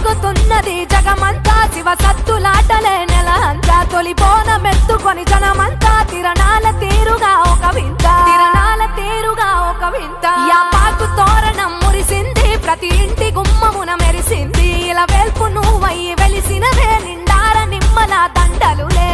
మోగుతున్నది జగమంతా శివ సత్తులాటలే నెల అంతా తొలి బోనమెత్తుకొని జనమంతా తిరణాల తీరుగా ఒక వింత యాపాకు తోరణం మురిసింది ప్రతి ఇంటి గుమ్మమున మెరిసింది ఇలా వెల్పు నువ్వయ్యి వెలిసినవే నిండార నిమ్మల దండలులే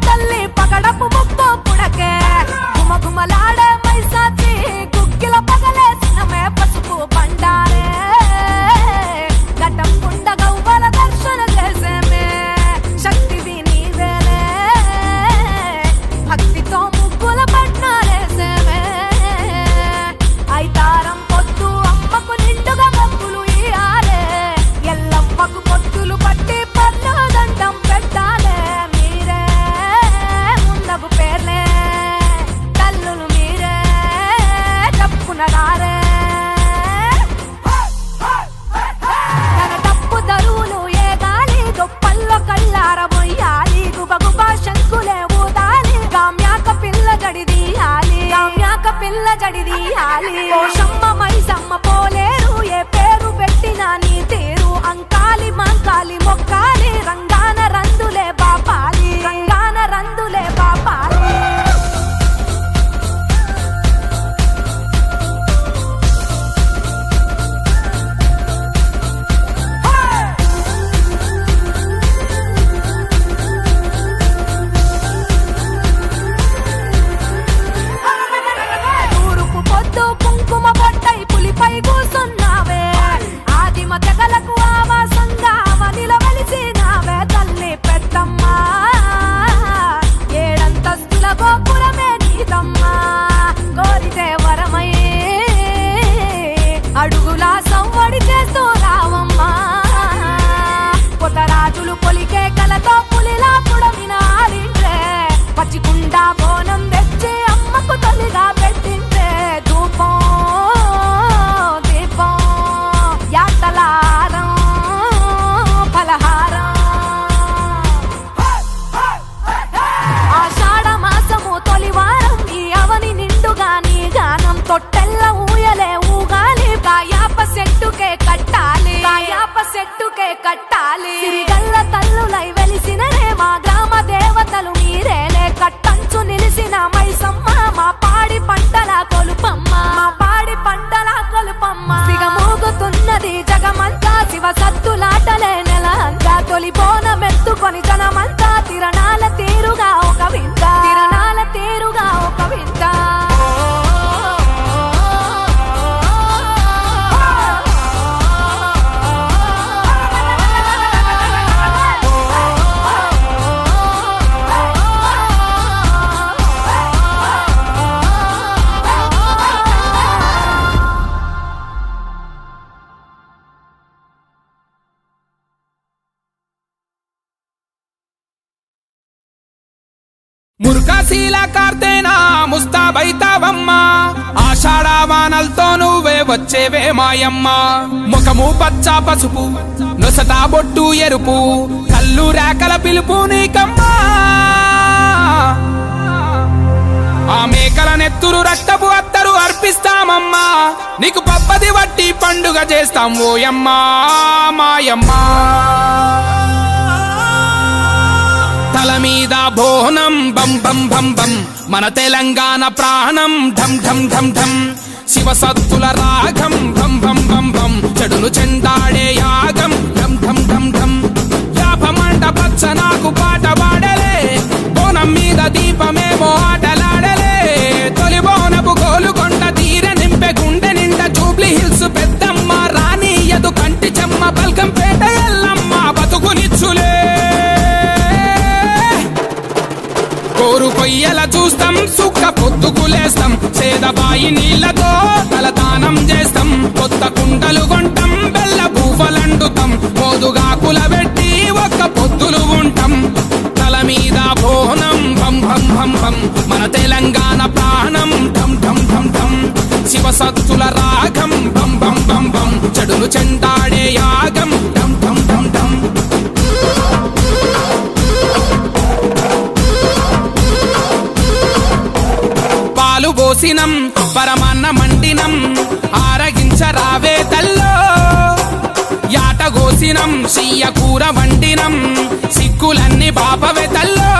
తల్లి పగడపు ముప్పు పుడకే గుమగుమలాడే మైసాచి గుగ్గిల పగలేసినమే పసుపు బండారే గడ్డం కుండ గవ్వల దర్శన చేసేమే శక్తివి నీవేలే భక్తితో ముగ్గుల పట్నాలేసేమే ఐతారం పొద్దు అమ్మకు నిండుగా మొక్కులు ఇయాలే ఎల్లమ్మకు పొత్తులు పట్టి పర్లో దండం పెట్టాలే పేర్లే తల్లులు మీరే తప్పునరారే తన తప్పు దరువులు ఏ గాలి గొప్పల్లో కళ్ళార మొయ్యాలి గుబగుబ శంకులే ఊదాలి గామ్యాక పిల్ల జడిదీయాలి కోశమ్మ మైసమ్మ పోలేరు ఏ పేరు పెట్టినా నీ తీరు అంకాలి మంకాలి మొక్కాలి రంగాన రందులే బాపాలి తూరుపు పొద్దు కుంకుమ బొట్టై పులిపై కూసున్నావే ఆదిమ తెగలకు ఆవాసంగా నిలవలిసినావే తల్లి పెద్దమ్మా ఏడంతస్తుల గోపురమే నీదమ్మా కోరితే వరమై అడుగులా సవ్వడి చేస్తూ రావమ్మా కొత్తరాజులు పొలికే కలతో పులిలా పుడమిన ఆడిండ్రే పచ్చికుండా బోనం తెచ్చి అమ్మకు తొలిగా పెట్టిండ్రే ధూపం దీపం యాతలారం ఫలహారం ఆషాఢ మాసము తొలివారం ఈ అవని నిండుగా నీ గానం తొట్టెల్ల ఊయలే ఊగాలి కాయాప సెట్టుకే కట్టాలి సిరిగల్ల తల్లులై వెలిసినరే మా గ్రామ దేవతలు మీరేలే కట్టంచు నిలిసిన మైసమ్మ మా పాడి పంటల కొలుపమ్మ సిగమోగుతున్నది జగమంతా శివ సత్తులాటలే నెల అంతా తొలి బోనమెత్తుకొని జనమంతా తిరణాల తీరుగా ఒక వింత ముర్కాశీల కార్తేనా ముస్తాబైతావమ్మా ఆషాఢ వానల్తో నువ్వే వచ్చేవే మాయమ్మ ముఖము పచ్చ పసుపు నొసట బొట్టు ఎరుపు కళ్ళు రేకల పిలుపు నీకమ్మా ఆ మేకల నెత్తురు రక్తపు అత్తరు అర్పిస్తామమ్మా నీకు పబ్బది వట్టి పండుగ చేస్తాం ఓయమ్మా మాయమ్మా తల మీద బోనం బం బం బం బం మన తెలంగాణ ప్రాణం ఢం ఢం ఢం ఢం శివ సత్తుల రాగం బం బం బం బం చెడును చెండాడే యాగం ఢం ఢం ఢం ఢం యాపమంట పచ్చ నాకు పాట పాడలే బోనం మీద దీపమేమో ఆటలాడలే తొలి బోనపు గోలుకొండ తీర నింపె గుండె నిండా జూబ్లీ హిల్స్ పెద్దమ్మ రానియదు కంటి చెమ్మ బల్కంపేట ఎల్లమ్మ బతుకునిచ్చులే కోరు కొయ్యల చూస్తాం సుక్క పొద్దుకులేస్తాం సేదబాయి నీళ్లతో తలదానం చేస్తాం కొత్త కుండలు కొంటాం బెల్ల పూవలండుతాం మోదుగాకుల పెట్టి ఒక్క పొద్దులు ఉంటాం తల మీద బోనం భం భం భం భం మన తెలంగాణ ప్రాణం ఢం ఢం ఢం ఢం శివసత్తుల రాగం బం బం బం బం చెడులు చెండాడే యాగం ఢం ఢం ఢం ఢం పాలు పోసినం పరమాన్న మండినం ఆరగించరావే తల్లో యాట గోసినం సియ్య కూర వండినం సిక్కులన్నీ బాపవే తల్లో